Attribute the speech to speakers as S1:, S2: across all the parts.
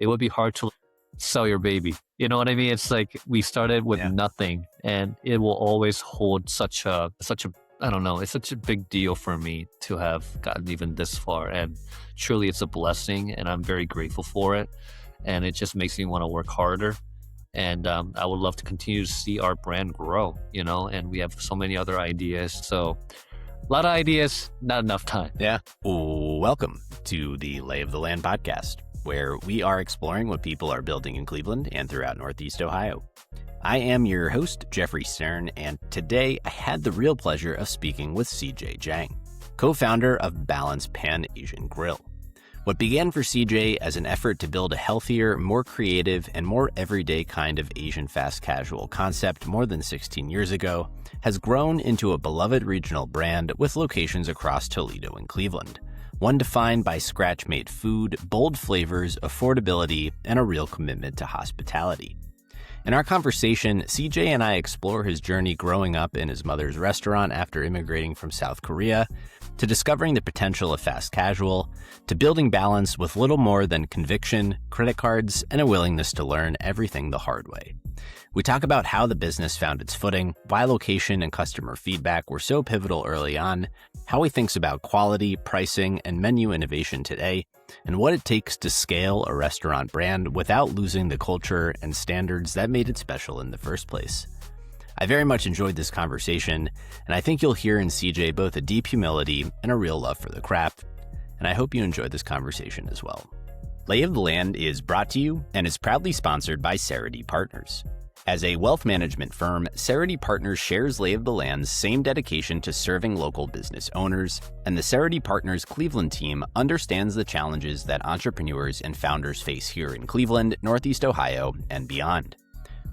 S1: it would be hard to sell your baby. You know what I mean? It's like we started with
S2: Yeah.
S1: nothing, and it will always hold such a I don't know, it's such a big deal for me to have gotten even this far. And truly it's a blessing, and I'm very grateful for it. And it just makes me want to work harder. And I would love to continue to see our brand grow, you know, and we have so many other ideas. So a lot of ideas, not enough time.
S2: Yeah. Welcome to the Lay of the Land podcast, where we are exploring what people are building in Cleveland and throughout Northeast Ohio. I am your host, Jeffrey Stern, and today I had the real pleasure of speaking with CJ Jang, co-founder of Balance Pan-Asian Grille. What began for CJ as an effort to build a healthier, more creative, and more everyday kind of Asian fast casual concept more than 16 years ago has grown into a beloved regional brand with locations across Toledo and Cleveland. One defined by scratch-made food, bold flavors, affordability, and a real commitment to hospitality. In our conversation, CJ and I explore his journey growing up in his mother's restaurant after immigrating from South Korea, to discovering the potential of fast casual, to building Balance with little more than conviction, credit cards, and a willingness to learn everything the hard way. We talk about how the business found its footing, why location and customer feedback were so pivotal early on, how he thinks about quality, pricing, and menu innovation today, and what it takes to scale a restaurant brand without losing the culture and standards that made it special in the first place. I very much enjoyed this conversation, and I think you'll hear in CJ both a deep humility and a real love for the craft, and I hope you enjoyed this conversation as well. Lay of the Land is brought to you and is proudly sponsored by Cerity Partners. As a wealth management firm, Cerity Partners shares Lay of the Land's same dedication to serving local business owners, and the Cerity Partners Cleveland team understands the challenges that entrepreneurs and founders face here in Cleveland, Northeast Ohio, and beyond.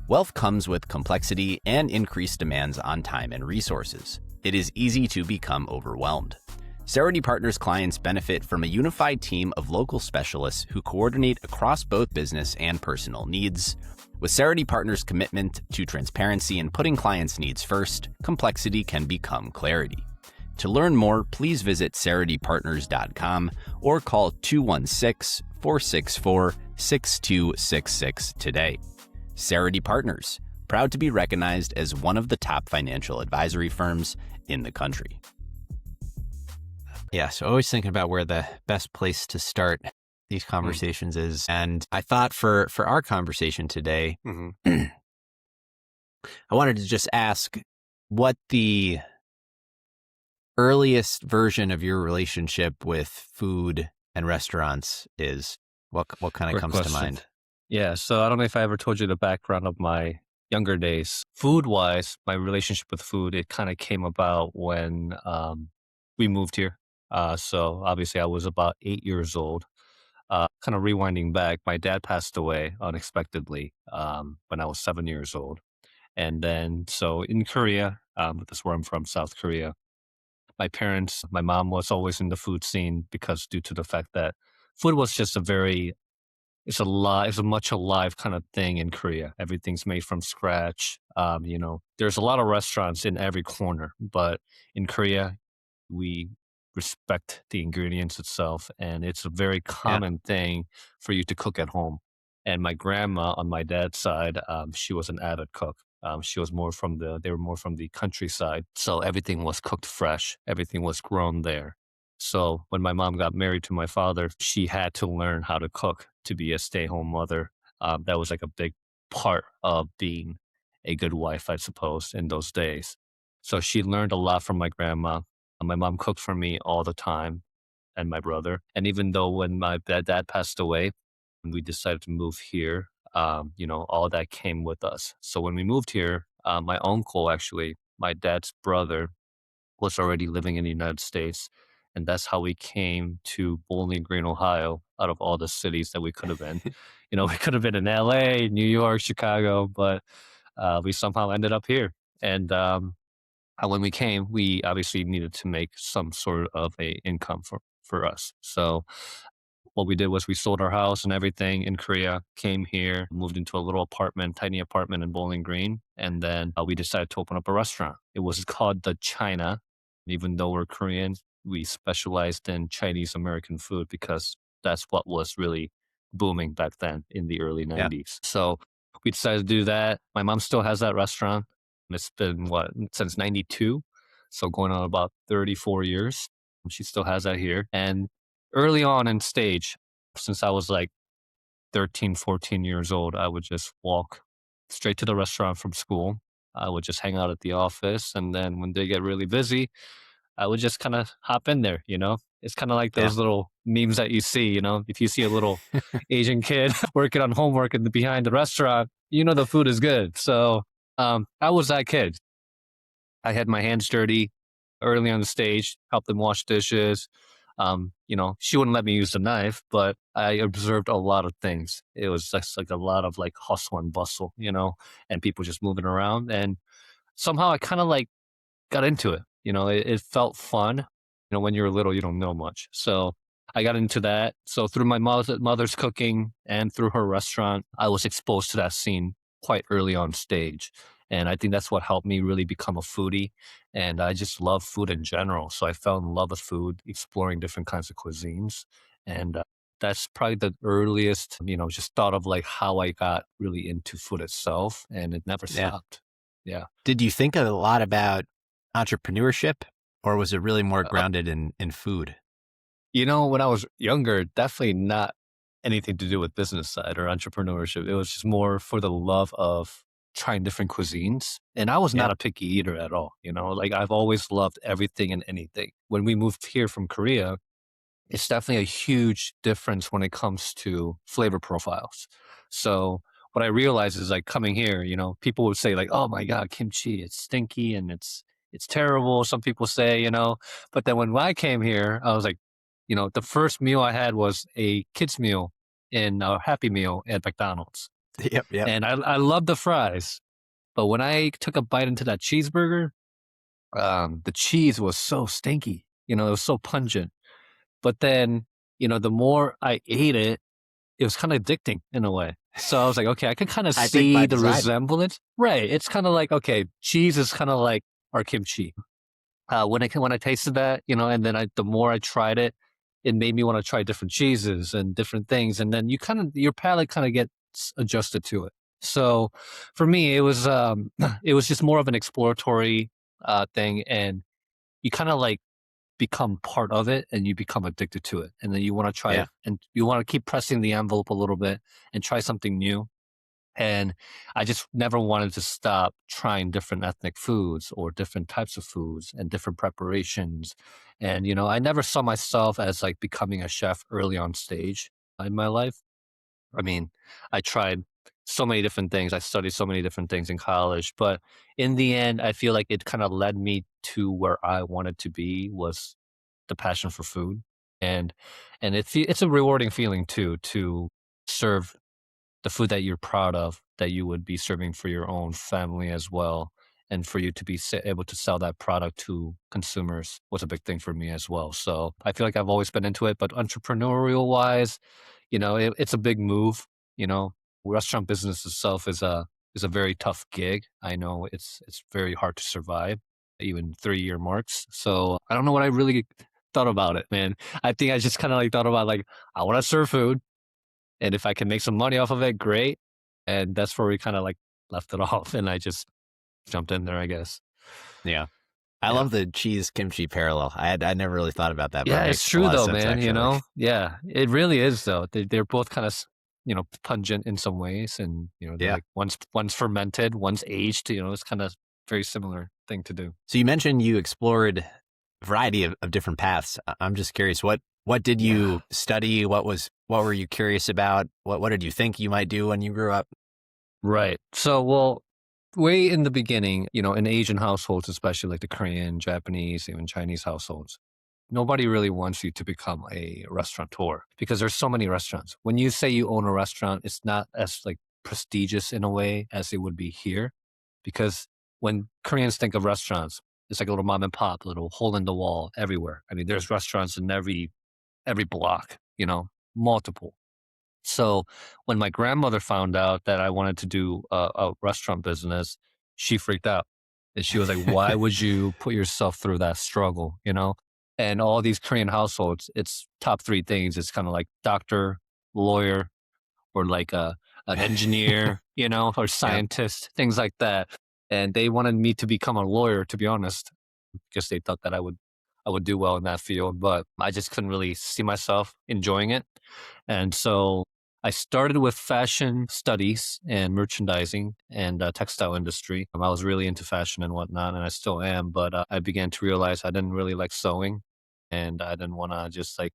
S2: Wealth comes with complexity and increased demands on time and resources. It is easy to become overwhelmed. Cerity Partners clients benefit from a unified team of local specialists who coordinate across both business and personal needs. With Cerity Partners' commitment to transparency and putting clients' needs first, complexity can become clarity. To learn more, please visit CerityPartners.com or call 216-464-6266 today. Cerity Partners, proud to be recognized as one of the top financial advisory firms in the country. Yeah, so always thinking about where the best place to start these conversations is. And I thought for our conversation today, I wanted to just ask what the earliest version of your relationship with food and restaurants is. What kind of comes to mind?
S1: Yeah, so I don't know if I ever told you the background of my younger days. Food-wise, my relationship with food, it kind of came about when we moved here. So obviously I was about 8 years old. Kind of rewinding back, my dad passed away unexpectedly when I was 7 years old. And then, so in Korea, that's where I'm from, South Korea, my mom was always in the food scene because due to the fact that food was just it's a much alive kind of thing in Korea. Everything's made from scratch. You know, there's a lot of restaurants in every corner, but in Korea, we respect the ingredients itself, and it's a very common thing for you to cook at home. And my grandma on my dad's side, she was an avid cook. They were more from the countryside, so everything was cooked fresh. Everything was grown there. So when my mom got married to my father, she had to learn how to cook to be a stay-home mother. That was like a big part of being a good wife, I suppose, in those days. So she learned a lot from my grandma. My mom cooked for me all the time and my brother. And even though when my dad passed away, we decided to move here, you know, all that came with us. So when we moved here, my uncle, actually, my dad's brother, was already living in the United States. And that's how we came to Bowling Green, Ohio, out of all the cities that we could have been. You know, we could have been in LA, New York, Chicago, but we somehow ended up here. And when we came, we obviously needed to make some sort of a income for us. So what we did was we sold our house and everything in Korea, came here, moved into a little tiny apartment in Bowling Green. And then we decided to open up a restaurant. It was called The China. Even though we're Korean, we specialized in Chinese American food because that's what was really booming back then in the early
S2: Yeah.
S1: 90s. So we decided to do that. My mom still has that restaurant. It's been what, since 92. So going on about 34 years. She still has that here. And early on in stage, since I was like 13, 14 years old, I would just walk straight to the restaurant from school. I would just hang out at the office. And then when they get really busy, I would just kind of hop in there, you know? It's kind of like
S2: Yeah.
S1: those little memes that you see, you know? If you see a little Asian kid working on homework in behind the restaurant, you know the food is good. So I was that kid. I had my hands dirty early on the stage, helped them wash dishes. You know, she wouldn't let me use the knife, but I observed a lot of things. It was just like a lot of like hustle and bustle, you know, and people just moving around. And somehow I kind of like got into it. You know, it felt fun. You know, when you're little, you don't know much. So I got into that. So through my mother's cooking and through her restaurant, I was exposed to that scene quite early on stage. And I think that's what helped me really become a foodie. And I just love food in general. So I fell in love with food, exploring different kinds of cuisines. And that's probably the earliest, you know, just thought of like how I got really into food itself. And it never
S2: Yeah.
S1: stopped. Yeah.
S2: Did you think a lot about entrepreneurship, or was it really more grounded in food?
S1: You know, when I was younger, definitely not anything to do with business side or entrepreneurship. It was just more for the love of trying different cuisines. And I was
S2: Yeah.
S1: not a picky eater at all. You know, like I've always loved everything and anything. When we moved here from Korea, it's definitely a huge difference when it comes to flavor profiles. So what I realized is like coming here, you know, people would say like, "Oh my God, kimchi, it's stinky and it's terrible." Some people say, you know, but then when I came here, I was like, you know, the first meal I had was a kids meal in a Happy Meal at McDonald's,
S2: Yep. Yep.
S1: and I loved the fries, but when I took a bite into that cheeseburger, the cheese was so stinky. You know, it was so pungent, but then, you know, the more I ate it, it was kinda addicting in a way. So I was like, "Okay, I could kinda
S2: I think
S1: see
S2: by
S1: the
S2: design.
S1: resemblance." Right, it's kinda like, okay, cheese is kinda like our kimchi. When I tasted that, you know, and then the more I tried it, it made me wanna try different cheeses and different things, and then your palate kinda gets adjusted to it. So, for me, it was, it was just more of an exploratory, thing, and you kinda, like, become part of it and you become addicted to it. And then you want to try
S2: Yeah.
S1: it and you want to keep pressing the envelope a little bit and try something new. And I just never wanted to stop trying different ethnic foods or different types of foods and different preparations. And, you know, I never saw myself as like becoming a chef early on stage in my life. I mean, I tried so many different things. I studied so many different things in college, but in the end, I feel like it kind of led me to where I wanted to be was the passion for food, and it's a rewarding feeling too to serve the food that you're proud of, that you would be serving for your own family as well, and for you to be able to sell that product to consumers was a big thing for me as well. So I feel like I've always been into it, but entrepreneurial wise, you know, it's a big move. You know, restaurant business itself is a very tough gig. I know it's very hard to survive, even 3 year marks. So I don't know what I really thought about it, man. I think I just kind of like thought about like I want to serve food, and if I can make some money off of it, great. And that's where we kind of like left it off, and I just jumped in there, I guess.
S2: Yeah. I
S1: Yeah.
S2: love the cheese kimchi parallel. I never really thought about that, but it
S1: Yeah, it's
S2: makes a
S1: true
S2: lot of
S1: though,
S2: sense
S1: man. You
S2: actually.
S1: know, yeah, it really is though. They're both kind of, you know, pungent in some ways, and you know, they're
S2: Yeah.
S1: like one's fermented, one's aged. You know, it's kind of very similar thing to do.
S2: So you mentioned you explored a variety of different paths. I'm just curious, what did
S1: Yeah.
S2: you study? What were you curious about? What did you think you might do when you grew up?
S1: Right. So, well, way in the beginning, you know, in Asian households, especially like the Korean, Japanese, even Chinese households, nobody really wants you to become a restaurateur because there's so many restaurants. When you say you own a restaurant, it's not as like prestigious in a way as it would be here because when Koreans think of restaurants, it's like a little mom and pop, little hole in the wall everywhere. I mean, there's restaurants in every block, you know, multiple. So when my grandmother found out that I wanted to do a restaurant business, she freaked out. And she was like, why would you put yourself through that struggle? You know? And all these Korean households, it's top three things. It's kind of like doctor, lawyer, or like an engineer, or
S2: Yeah.
S1: scientist, things like that. And they wanted me to become a lawyer, to be honest, because they thought that I would do well in that field, but I just couldn't really see myself enjoying it. And so I started with fashion studies and merchandising and textile industry. I was really into fashion and whatnot, and I still am. But I began to realize I didn't really like sewing, and I didn't want to just like,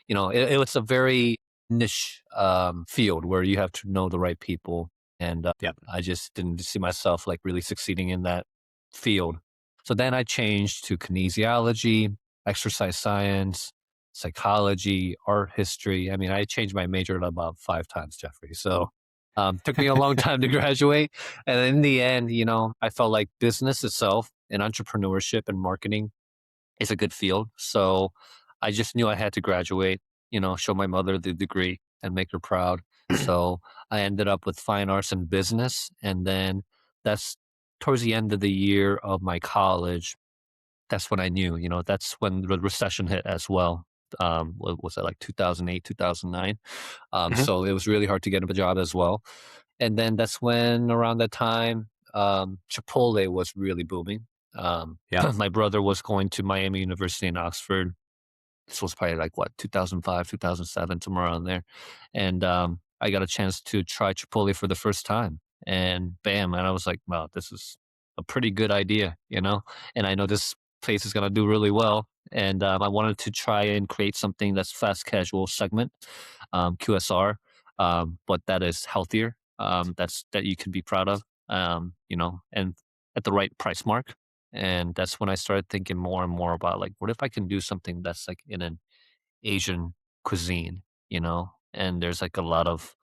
S1: it was a very niche field where you have to know the right people, and
S2: Yep.
S1: I just didn't see myself like really succeeding in that field. So then I changed to kinesiology, exercise science, psychology, art history. I mean, I changed my major about 5 times, Jeffrey. So took me a long time to graduate. And in the end, I felt like business itself and entrepreneurship and marketing is a good field. So I just knew I had to graduate, show my mother the degree and make her proud. So I ended up with fine arts and business. And then that's towards the end of the year of my college. That's when I knew, that's when the recession hit as well. What was that, like 2008, 2009?
S2: Mhm.
S1: So it was really hard to get a job as well. And then that's when around that time, Chipotle was really booming.
S2: Yeah.
S1: My brother was going to Miami University in Oxford. This was probably like what, 2005, 2007, somewhere around there. And I got a chance to try Chipotle for the first time. And bam, and I was like, wow, this is a pretty good idea. And I know this place is going to do really well. And I wanted to try and create something that's fast casual segment, QSR, but that is healthier, that you can be proud of, and at the right price mark. And that's when I started thinking more and more about like, what if I can do something that's like in an Asian cuisine. And there's like a lot of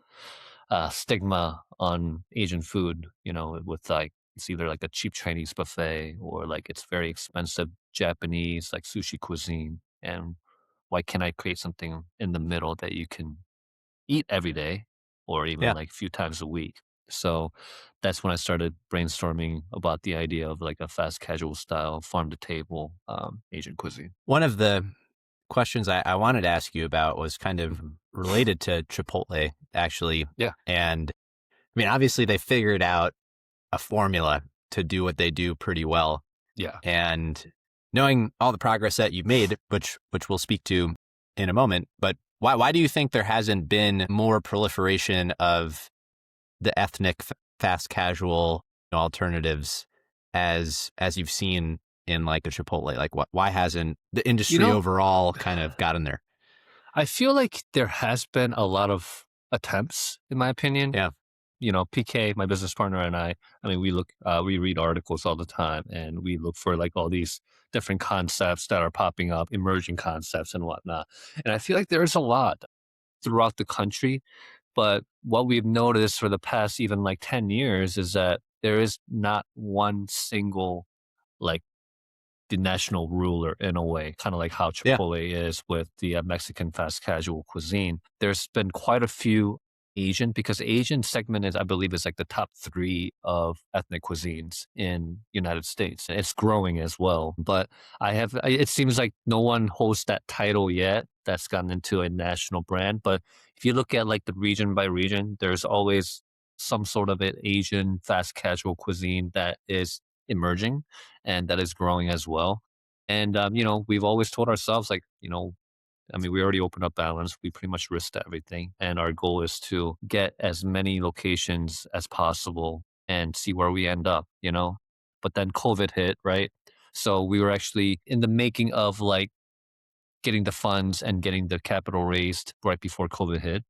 S1: stigma on Asian food, with like, it's either like a cheap Chinese buffet or like it's very expensive Japanese, like sushi cuisine. And why can't I create something in the middle that you can eat every day or even
S2: Yeah.
S1: like a few times a week? So that's when I started brainstorming about the idea of like a fast casual style farm to table Asian cuisine.
S2: One of the questions I wanted to ask you about was kind of
S1: Mhm.
S2: related to Chipotle, actually.
S1: Yeah.
S2: And I mean, obviously, they figured out a formula to do what they do pretty well.
S1: Yeah.
S2: And knowing all the progress that you've made, which we'll speak to in a moment, but why do you think there hasn't been more proliferation of the ethnic fast casual alternatives as you've seen in like a Chipotle? Like, why hasn't the
S1: You
S2: industry
S1: know,
S2: overall kind of gotten there?
S1: I feel like there has been a lot of attempts, in my opinion.
S2: Yeah.
S1: PK, my business partner, and I mean, we read articles all the time and we look for like all these different concepts that are popping up, emerging concepts and whatnot. And I feel like there's a lot throughout the country. But what we've noticed for the past even like 10 years is that there is not one single like the national ruler in a way, kind of like how
S2: Yeah.
S1: Chipotle is with the Mexican fast casual cuisine. There's been quite a few Asian, because Asian segment is, I believe, is like the top three of ethnic cuisines in United States. And it's growing as well. But it seems like no one holds that title yet that's gotten into a national brand. But if you look at like the region by region, there's always some sort of an Asian fast casual cuisine that is emerging and that is growing as well. And we've always told ourselves like, I mean, we already opened up balance. We pretty much risked everything. And our goal is to get as many locations as possible and see where we end up. But then COVID hit, right? So we were actually in the making of like getting the funds and getting the capital raised right before COVID hit.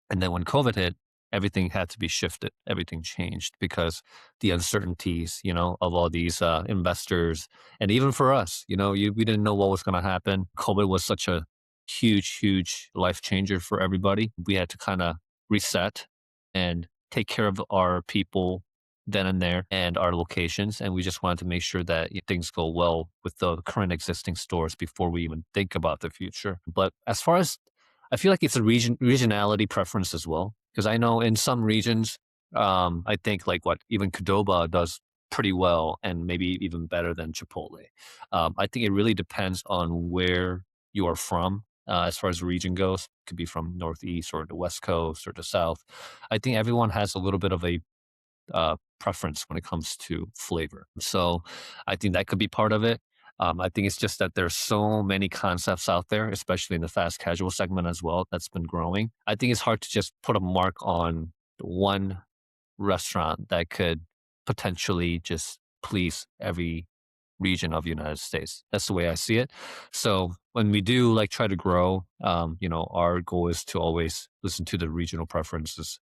S1: And then when COVID hit, everything had to be shifted. Everything changed because the uncertainties, of all these investors, and even for us, we didn't know what was going to happen. COVID was such a huge, huge life changer for everybody. We had to kind of reset and take care of our people then and there and our locations. And we just wanted to make sure that things go well with the current existing stores before we even think about the future. But as far as I feel like it's a regionality preference as well, because I know in some regions, I think like what even Qdoba does pretty well and maybe even better than Chipotle. I think it really depends on where you are from as far as region goes. Could be from Northeast or the West Coast or the South. I think everyone has a little bit of a preference when it comes to flavor. So I think that could be part of it. I think it's just that there's so many concepts out there, especially in the fast casual segment as well, that's been growing. I think it's hard to just put a mark on one restaurant that could potentially just please every region of the United States. That's the way I see it. So when we do like try to grow, our goal is to always listen to the regional preferences.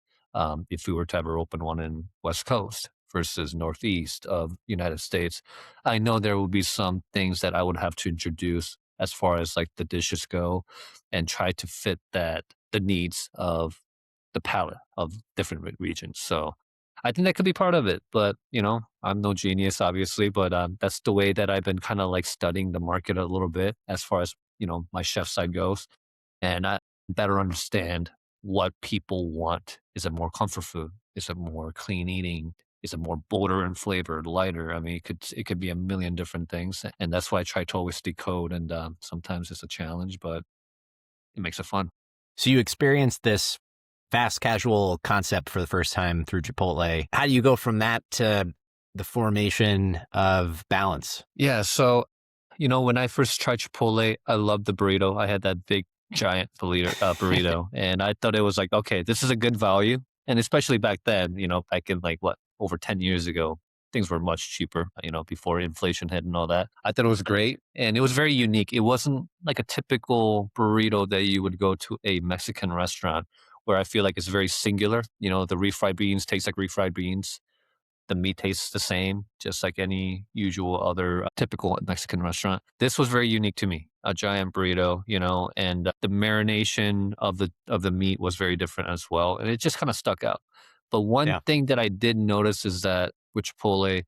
S1: If we were to ever open one in West Coast versus Northeast of United States, I know there will be some things that I would have to introduce as far as like the dishes go and try to fit the needs of the palate of different regions. So I think that could be part of it, but I'm no genius, obviously, but that's the way that I've been kind of like studying the market a little bit as far as my chef side goes, and I better understand what people want. Is it more comfort food? Is it more clean eating? Is it more bolder and flavored, lighter? I mean, it could be a million different things, and that's why I try to always decode. And sometimes it's a challenge, but it makes it fun.
S2: So you experienced this fast casual concept for the first time through Chipotle. How do you go from that to the formation of Balance?
S1: Yeah. So, when I first tried Chipotle, I loved the burrito. I had that big, giant burrito, and I thought it was like, okay, this is a good value. And especially back then, back in like over 10 years ago, things were much cheaper, before inflation hit and all that. I thought it was great. And it was very unique. It wasn't like a typical burrito that you would go to a Mexican restaurant where I feel like it's very singular. The refried beans taste like refried beans. The meat tastes the same, just like any usual other typical Mexican restaurant. This was very unique to me, a giant burrito, and the marination of the meat was very different as well, and it just kind of stuck out. But one
S2: Yeah.
S1: thing that I did notice is that with Chipotle,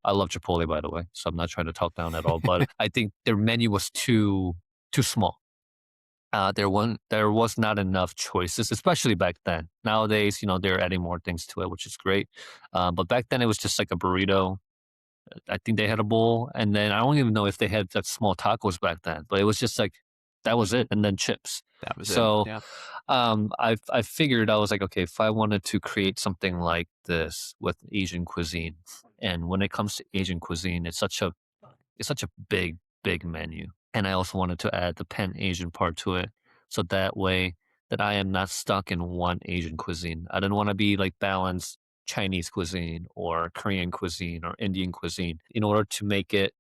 S1: I love Chipotle by the way, so I'm not trying to talk down at all, but I think their menu was too small. There was not enough choices, especially back then. Nowadays, they're adding more things to it, which is great. But back then, it was just like a burrito. I think they had a bowl, and then I don't even know if they had that small tacos back then. But it was just like that was it, and then chips.
S2: That was it.
S1: So,
S2: Yeah.
S1: I figured I was like, okay, if I wanted to create something like this with Asian cuisine, and when it comes to Asian cuisine, it's such a big menu. And I also wanted to add the Pan Asian part to it. So that way that I am not stuck in one Asian cuisine. I didn't want to be like balanced Chinese cuisine or Korean cuisine or Indian cuisine in order to make it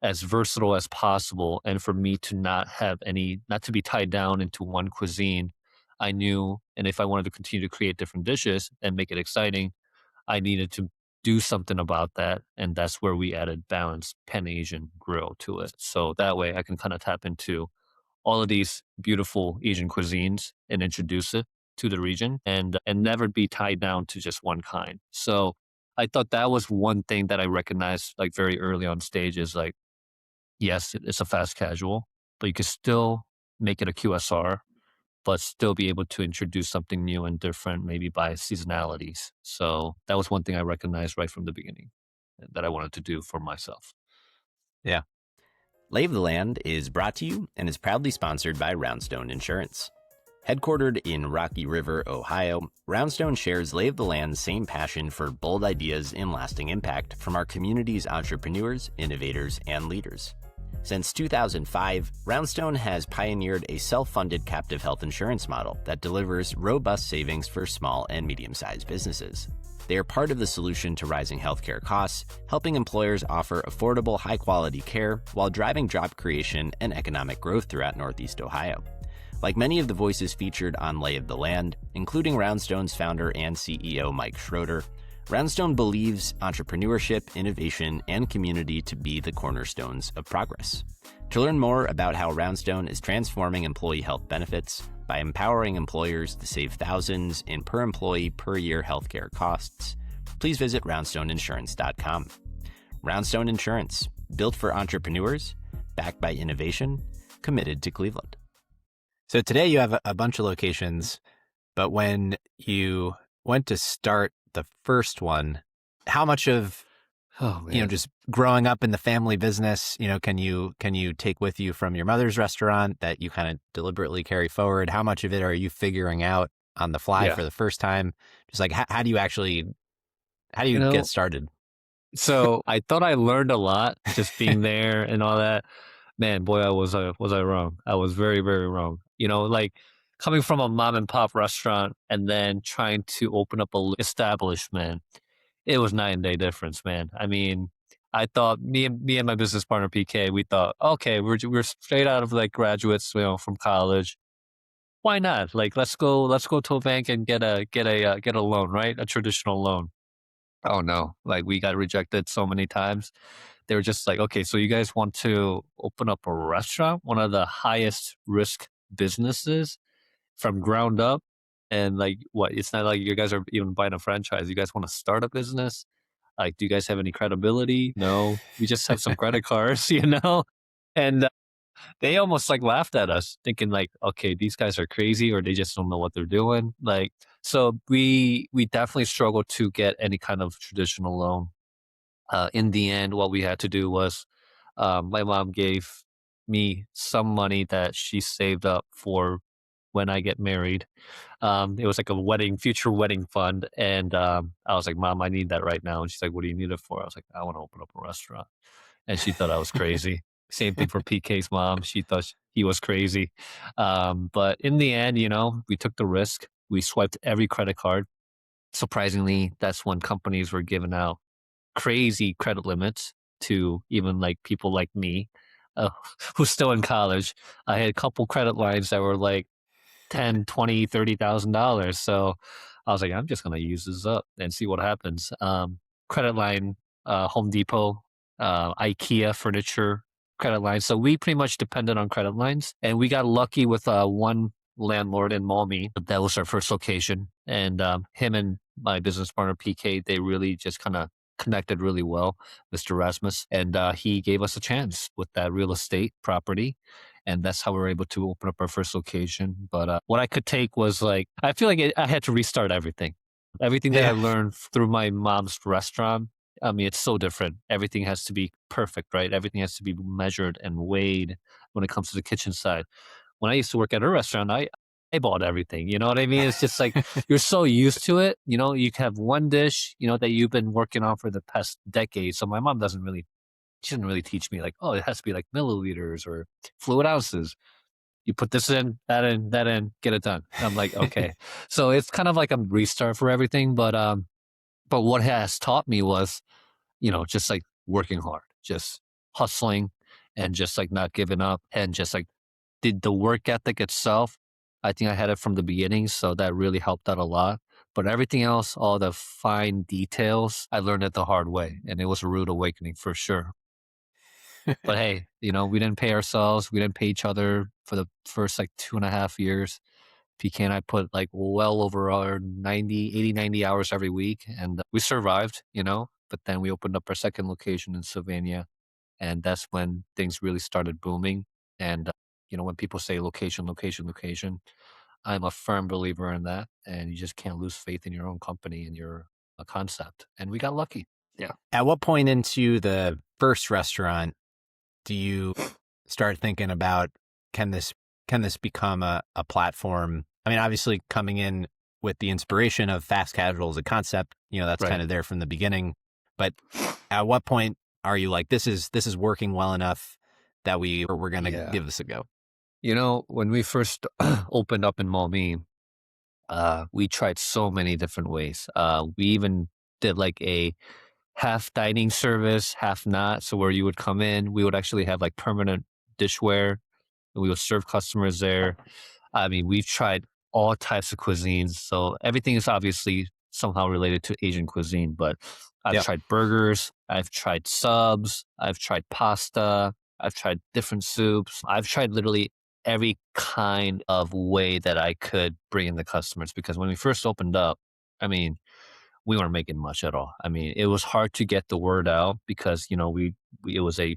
S1: as versatile as possible and for me to not to be tied down into one cuisine. I knew, and if I wanted to continue to create different dishes and make it exciting, I needed to do something about that, and that's where we added balanced Pan Asian grill to it. So that way I can kind of tap into all of these beautiful Asian cuisines and introduce it to the region and never be tied down to just one kind. So I thought that was one thing that I recognized like very early on stage is like, yes, it's a fast casual, but you can still make it a QSR but still be able to introduce something new and different, maybe by seasonalities. So that was one thing I recognized right from the beginning that I wanted to do for myself.
S2: Yeah. Lay of the Land is brought to you and is proudly sponsored by Roundstone Insurance. Headquartered in Rocky River, Ohio, Roundstone shares Lay of the Land's same passion for bold ideas and lasting impact from our community's entrepreneurs, innovators, and leaders. Since 2005, Roundstone has pioneered a self-funded captive health insurance model that delivers robust savings for small and medium-sized businesses. They are part of the solution to rising healthcare costs, helping employers offer affordable, high-quality care while driving job creation and economic growth throughout Northeast Ohio. Like many of the voices featured on Lay of the Land, including Roundstone's founder and CEO Mike Schroeder, Roundstone believes entrepreneurship, innovation, and community to be the cornerstones of progress. To learn more about how Roundstone is transforming employee health benefits by empowering employers to save thousands in per employee per year healthcare costs, please visit roundstoneinsurance.com. Roundstone Insurance, built for entrepreneurs, backed by innovation, committed to Cleveland. So today you have a bunch of locations, but when you went to start the first one, how much of
S1: Oh man.
S2: just growing up in the family business, can you take with you from your mother's restaurant that you kind of deliberately carry forward? How much of it are you figuring out on the fly
S1: Yeah.
S2: for the first time? Just like how do you actually how do
S1: You
S2: you get
S1: know,
S2: started?
S1: so I thought I learned a lot just being there and all that. Man, boy, was I wrong. I was very, very wrong. Like coming from a mom and pop restaurant and then trying to open up a establishment, it was night and day difference, man. I mean, I thought me and my business partner PK, we thought, okay, we're straight out of like graduates, from college. Why not? Like, let's go to a bank and get a loan, right? A traditional loan. Oh no, like we got rejected so many times. They were just like, okay, so you guys want to open up a restaurant, one of the highest risk businesses from ground up. And like, what? It's not like you guys are even buying a franchise. You guys want to start a business? Like, do you guys have any credibility? No, we just have some credit cards, And they almost like laughed at us, thinking like, okay, these guys are crazy, or they just don't know what they're doing. Like, so we definitely struggled to get any kind of traditional loan. In the end, what we had to do was, my mom gave me some money that she saved up for when I get married. It was like a future wedding fund, and I was like, "Mom, I need that right now." And she's like, "What do you need it for?" I was like, "I want to open up a restaurant," and she thought I was crazy. Same thing for PK's mom; she thought he was crazy. But in the end, we took the risk. We swiped every credit card. Surprisingly, that's when companies were giving out crazy credit limits to even like people like me, uh, who's still in college. I had a couple credit lines that were like 10, 20, $30,000. So I was like, I'm just going to use this up and see what happens. Credit line, Home Depot, IKEA furniture credit lines. So we pretty much depended on credit lines, and we got lucky with one landlord in Malmi. That was our first location. And him and my business partner, PK, they really just kind of connected really well, Mr. Rasmus. And he gave us a chance with that real estate property, and that's how we were able to open up our first location. But what I could take was like, I feel like I had to restart everything. Everything that I
S2: Yeah.
S1: learned through my mom's restaurant. I mean, it's so different. Everything has to be perfect, right? Everything has to be measured and weighed when it comes to the kitchen side. When I used to work at a restaurant, I bought everything. You know what I mean? It's just like you're so used to it. You can have one dish, that you've been working on for the past decade. So my mom she didn't really teach me like, oh, it has to be like milliliters or fluid ounces. You put this in, that in, get it done. And I'm like, okay. So it's kind of like a restart for everything. But what has taught me was, just like working hard, just hustling and just like not giving up and just like did the work ethic itself. I think I had it from the beginning. So that really helped out a lot. But everything else, all the fine details, I learned it the hard way. And it was a rude awakening for sure. But hey, we didn't pay ourselves. We didn't pay each other for the first like 2.5 years. PK and I put like well over our 90 hours every week, and we survived, but then we opened up our second location in Sylvania, and that's when things really started booming. And, when people say location, location, location, I'm a firm believer in that. And you just can't lose faith in your own company and your concept. And we got lucky. Yeah.
S2: At what point into the first restaurant do you start thinking about can this can this become a platform? I mean, obviously coming in with the inspiration of fast casual as a concept, that's
S1: Right.
S2: kind of there from the beginning. But at what point are you like, this is working well enough that we're gonna
S1: Yeah.
S2: give this a go?
S1: When we first opened up in Malmi, we tried so many different ways. We even did like a half dining service, half not. So where you would come in, we would actually have like permanent dishware, and we would serve customers there. I mean, we've tried all types of cuisines. So everything is obviously somehow related to Asian cuisine, but I've
S2: Yep.
S1: tried burgers, I've tried subs, I've tried pasta, I've tried different soups. I've tried literally every kind of way that I could bring in the customers, because when we first opened up, I mean, we weren't making much at all. I mean, it was hard to get the word out because, it was a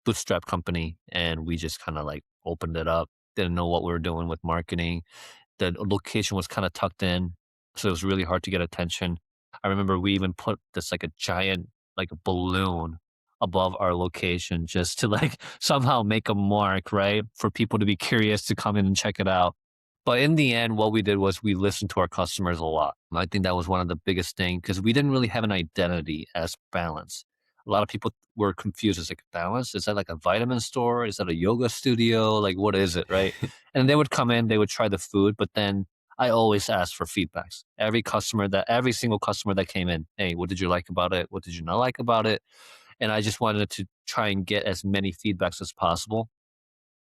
S1: bootstrap company, and we just kind of like opened it up, didn't know what we were doing with marketing. The location was kind of tucked in, so it was really hard to get attention. I remember we even put this like a giant like a balloon above our location just to like somehow make a mark, right? For people to be curious to come in and check it out. But in the end, what we did was we listened to our customers a lot. I think that was one of the biggest things because we didn't really have an identity as balance. A lot of people were confused. It's like balance? Is that like a vitamin store? Is that a yoga studio? Like, what is it? Right. And they would come in, they would try the food, but then I always ask for feedbacks. Every single customer that came in, hey, what did you like about it? What did you not like about it? And I just wanted to try and get as many feedbacks as possible.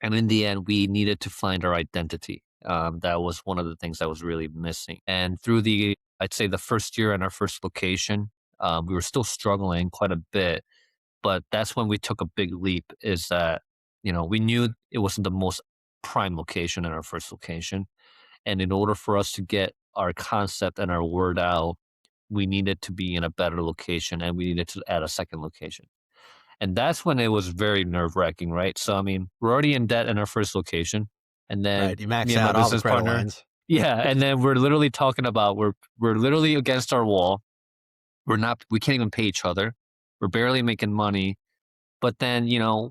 S1: And in the end, we needed to find our identity. That was one of the things that was really missing. And through I'd say the first year in our first location, we were still struggling quite a bit. But that's when we took a big leap. Is that we knew it wasn't the most prime location in our first location, and in order for us to get our concept and our word out, we needed to be in a better location, and we needed to add a second location. And that's when it was very nerve wracking, right? So, I mean, we're already in debt in our first location. And then
S2: Right. You
S1: me
S2: maxed
S1: and my
S2: out all the
S1: business
S2: credit
S1: partner,
S2: lines.
S1: yeah. And then we're literally talking about, we're literally against our wall. We can't even pay each other. We're barely making money. But then,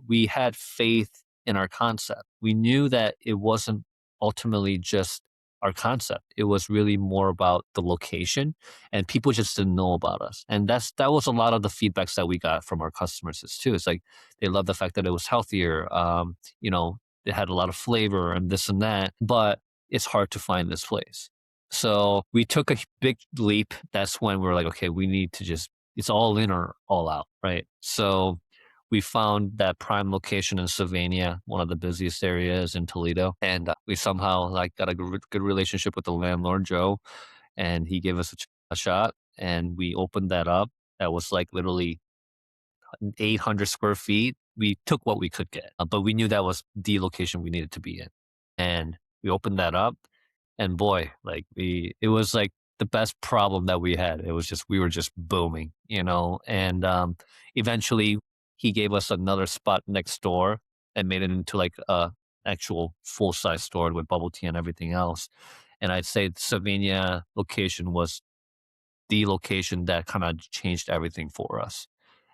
S1: we had faith in our concept. We knew that it wasn't ultimately just our concept. It was really more about the location, and people just didn't know about us. And that was a lot of the feedbacks that we got from our customers is too. It's like they love the fact that it was healthier. It had a lot of flavor and this and that, but it's hard to find this place. So we took a big leap. That's when we were like, okay, we need to just, it's all in or all out, right? So we found that prime location in Sylvania, one of the busiest areas in Toledo, and we somehow like got a good relationship with the landlord Joe, and he gave us a shot, and we opened that up. That was like literally 800 square feet. We took what we could get, but we knew that was the location we needed to be in, and we opened that up, and boy, like it was like the best problem that we had. It was just we were just booming, and eventually he gave us another spot next door and made it into like a actual full size store with bubble tea and everything else. And I'd say the Slovenia location was the location that kind of changed everything for us.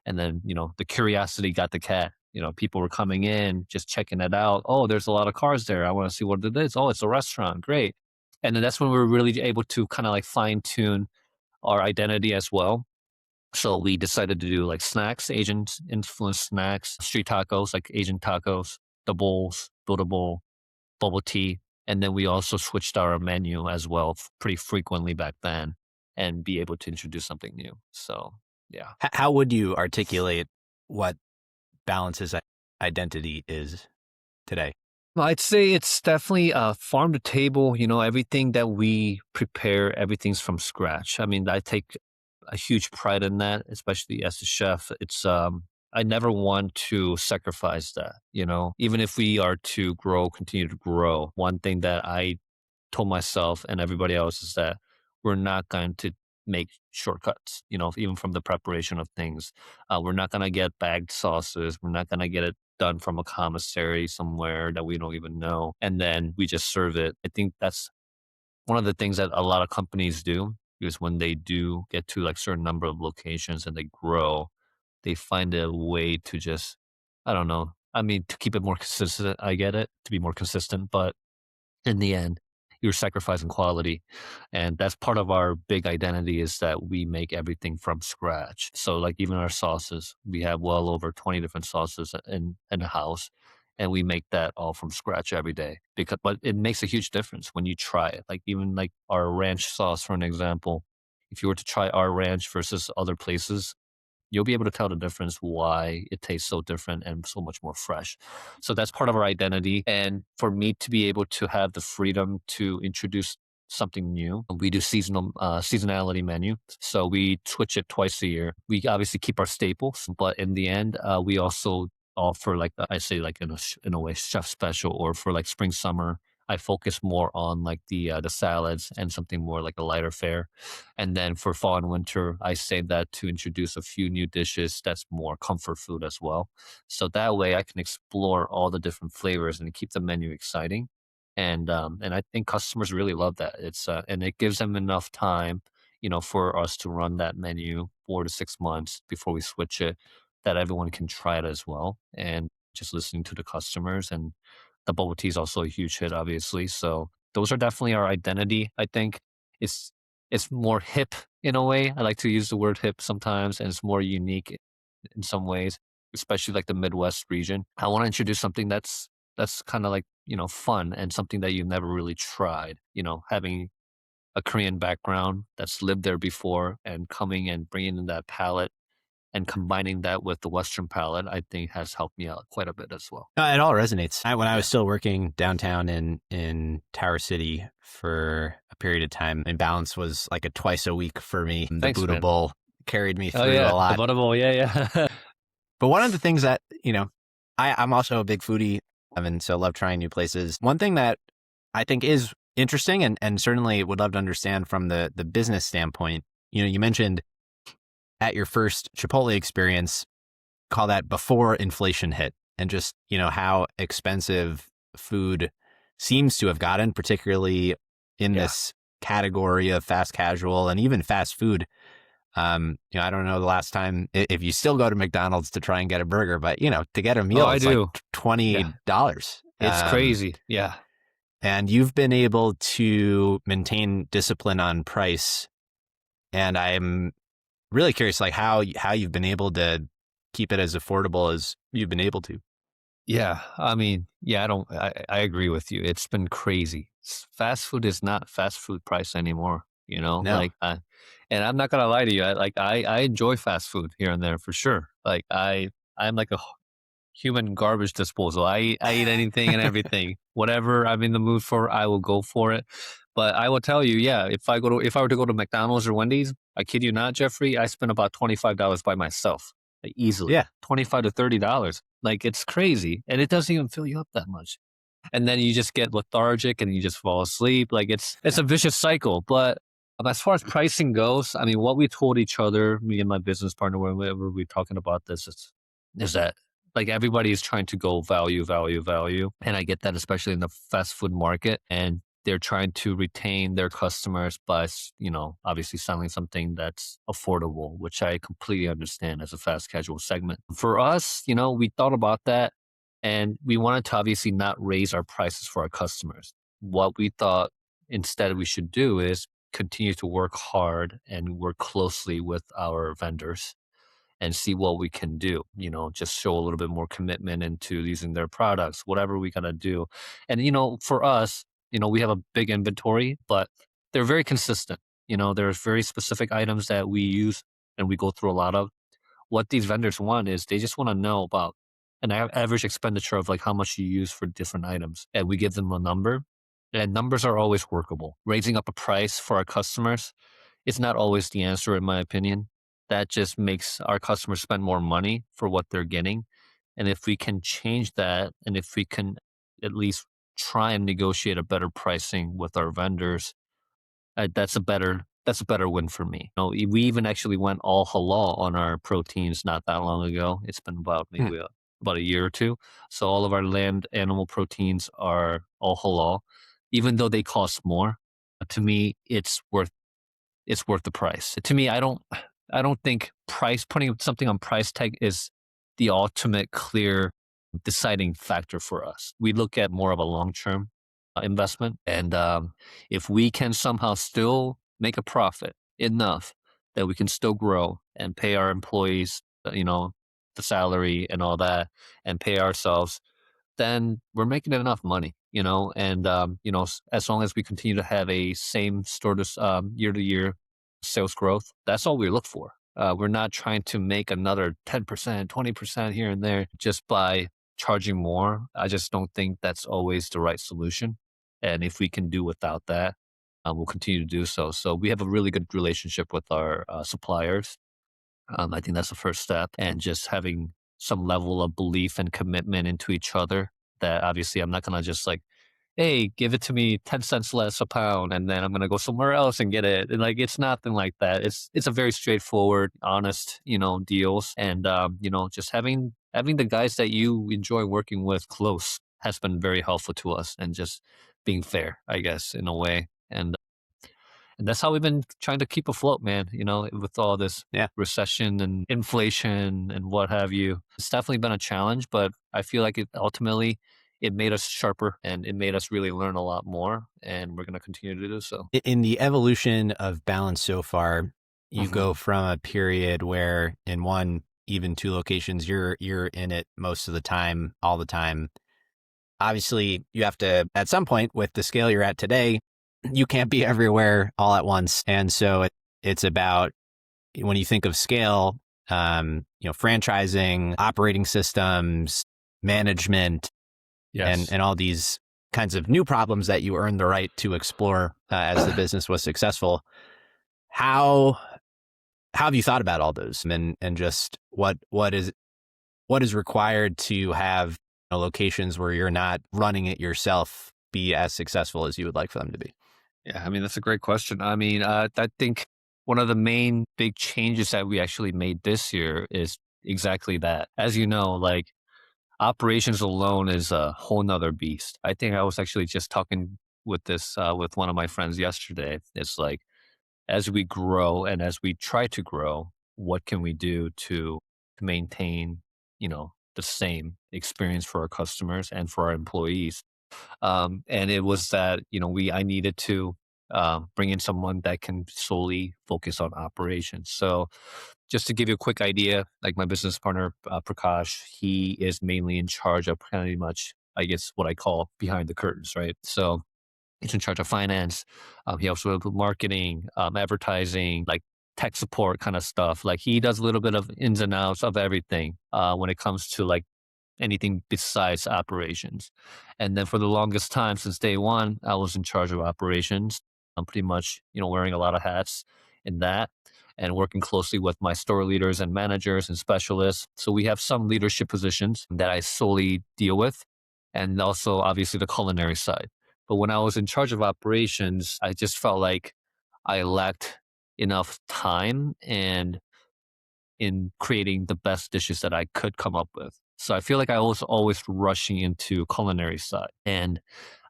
S1: And then, the curiosity got the cat. People were coming in, just checking it out. Oh, there's a lot of cars there. I want to see what it is. Oh, it's a restaurant. Great. And then that's when we were really able to kind of like fine tune our identity as well. So we decided to do like snacks, Asian influenced snacks, street tacos, like Asian tacos, the bowls, build a bowl, bubble tea. And then we also switched our menu as well pretty frequently back then and be able to introduce something new. So, yeah.
S2: How would you articulate what Balance's identity is today?
S1: Well, I'd say it's definitely farm to table. Everything that we prepare, everything's from scratch. I mean, I take a huge pride in that, especially as a chef. I never want to sacrifice that. Even if we are to continue to grow. One thing that I told myself and everybody else is that we're not going to make shortcuts, even from the preparation of things. We're not going to get bagged sauces. We're not going to get it done from a commissary somewhere that we don't even know. And then we just serve it. I think that's one of the things that a lot of companies do is when they do get to like certain number of locations and they grow, they find a way to just, I don't know. I mean, to keep it more consistent, I get it, to be more consistent, but in the end, you're sacrificing quality. And that's part of our big identity is that we make everything from scratch. So like even our sauces, we have well over 20 different sauces in the house. And we make that all from scratch every day but it makes a huge difference when you try it. Like even like our ranch sauce, for an example, if you were to try our ranch versus other places, you'll be able to tell the difference why it tastes so different and so much more fresh. So that's part of our identity. And for me to be able to have the freedom to introduce something new, we do seasonality menu. So we switch it twice a year. We obviously keep our staples, but in the end, we also offer like I say like in a way chef special or for like spring summer. I focus more on like the salads and something more like a lighter fare. And then for fall and winter, I save that to introduce a few new dishes that's more comfort food as well. So that way I can explore all the different flavors and keep the menu exciting. And I think customers really love that. And it gives them enough time. for us to run that menu 4 to 6 months before we switch it, that everyone can try it as well. And just listening to the customers, and the bubble tea is also a huge hit, obviously. So those are definitely our identity. I think it's it's more hip in a way. I like to use the word hip sometimes, and it's more unique in some ways, especially like the Midwest region. I want to introduce something that's kind of like, fun and something that you've never really tried. Having a Korean background that's lived there before and coming and bringing in that palette and combining that with the Western palette, I think has helped me out quite a bit as well.
S2: It all resonates. When I was
S1: Yeah.
S2: still working downtown in Tower City for a period of time, and balance was like a twice a week for me. The
S1: Thanks,
S2: Buddha
S1: man.
S2: Bowl carried me
S1: Oh
S2: through a
S1: yeah, the
S2: lot.
S1: Butterball. Yeah, yeah.
S2: But one of the things that, I'm also a big foodie, and so love trying new places. One thing that I think is interesting, and certainly would love to understand from the business standpoint, you mentioned at your first Chipotle experience, call that before inflation hit, and just, how expensive food seems to have gotten, particularly in
S1: Yeah.
S2: this category of fast casual and even fast food. I don't know the last time, if you still go to McDonald's to try and get a burger, but to get a
S1: Oh,
S2: meal,
S1: I
S2: it's like
S1: do. Yeah.
S2: $20.
S1: It's crazy. Yeah.
S2: And you've been able to maintain discipline on price. And I'm really curious, like how you've been able to keep it as affordable as you've been able to.
S1: Yeah, I mean, yeah, I agree with you. It's been crazy. Fast food is not fast food price anymore,
S2: No.
S1: and I'm not gonna lie to you. I enjoy fast food here and there for sure. I'm like a human garbage disposal. I eat anything and everything. Whatever I'm in the mood for, I will go for it. But I will tell you, yeah, if I were to go to McDonald's or Wendy's, I kid you not, Jeffrey, I spend about $25 by myself, like, easily
S2: Yeah.
S1: $25 to $30. Like, it's crazy, and it doesn't even fill you up that much. And then you just get lethargic and you just fall asleep. Like, it's a vicious cycle. But as far as pricing goes, I mean, what we told each other, me and my business partner, whenever we're talking about this, is that, like, everybody is trying to go value, value, value. And I get that, especially in the fast food market. And they're trying to retain their customers by, obviously selling something that's affordable, which I completely understand as a fast casual segment. For us, we thought about that, and we wanted to obviously not raise our prices for our customers. What we thought instead we should do is continue to work hard and work closely with our vendors and see what we can do. Just show a little bit more commitment into using their products, whatever we gotta do. And for us, we have a big inventory, but they're very consistent. There's very specific items that we use and we go through a lot of. What these vendors want is they just want to know about an average expenditure of like how much you use for different items. And we give them a number, and numbers are always workable. Raising up a price for our customers is not always the answer, in my opinion. That just makes our customers spend more money for what they're getting. And if we can change that, and if we can at least try and negotiate a better pricing with our vendors, that's a better win for me. We even actually went all halal on our proteins not that long ago. It's been about
S2: Hmm.
S1: maybe about a year or two. So all of our land animal proteins are all halal, even though they cost more. To me, it's worth the price. To me, I don't think putting something on price tag is the ultimate clear deciding factor for us. We look at more of a long-term investment. And if we can somehow still make a profit enough that we can still grow and pay our employees, the salary and all that, and pay ourselves, then we're making enough money, and as long as we continue to have a same sort of year to year sales growth, that's all we look for. We're not trying to make another 10%, 20% here and there just by charging more. I just don't think that's always the right solution. And if we can do without that, we'll continue to do so. So we have a really good relationship with our suppliers. I think that's the first step, and just having some level of belief and commitment into each other. That obviously I'm not gonna just like, hey, give it to me 10 cents less a pound, and then I'm gonna go somewhere else and get it. And, like, it's nothing like that. It's a very straightforward, honest, deals, and just having the guys that you enjoy working with close has been very helpful to us, and just being fair, I guess, in a way. And that's how we've been trying to keep afloat, man, with all this
S2: Yeah.
S1: recession and inflation and what have you. It's definitely been a challenge, but I feel like it made us sharper and it made us really learn a lot more. And we're going to continue to do so.
S2: In the evolution of balance so far, you
S1: Mhm.
S2: go from a period where in one, even two locations, you're in it most of the time, all the time. Obviously, you have to, at some point, with the scale you're at today, you can't be everywhere all at once. And so it's about, when you think of scale, franchising, operating systems, management,
S1: Yes.
S2: and all these kinds of new problems that you earned the right to explore as the business was successful. How how have you thought about all those, and just what is required to have locations where you're not running it yourself be as successful as you would like for them to be?
S1: Yeah, I mean, that's a great question. I mean, I think one of the main big changes that we actually made this year is exactly that. As you know, like operations alone is a whole nother beast. I think I was actually just talking with one of my friends yesterday. It's like as we grow and as we try to grow, what can we do to maintain, the same experience for our customers and for our employees? And it was that, I needed to bring in someone that can solely focus on operations. So, just to give you a quick idea, like my business partner, Prakash, he is mainly in charge of pretty much, I guess, what I call behind the curtains, right? So, he's in charge of finance. He also does marketing, advertising, like tech support kind of stuff. Like he does a little bit of ins and outs of everything when it comes to like anything besides operations. And then for the longest time, since day one, I was in charge of operations. I'm pretty much, wearing a lot of hats in that and working closely with my store leaders and managers and specialists. So we have some leadership positions that I solely deal with, and also obviously the culinary side. But when I was in charge of operations, I just felt like I lacked enough time and in creating the best dishes that I could come up with. So I feel like I was always rushing into culinary side, and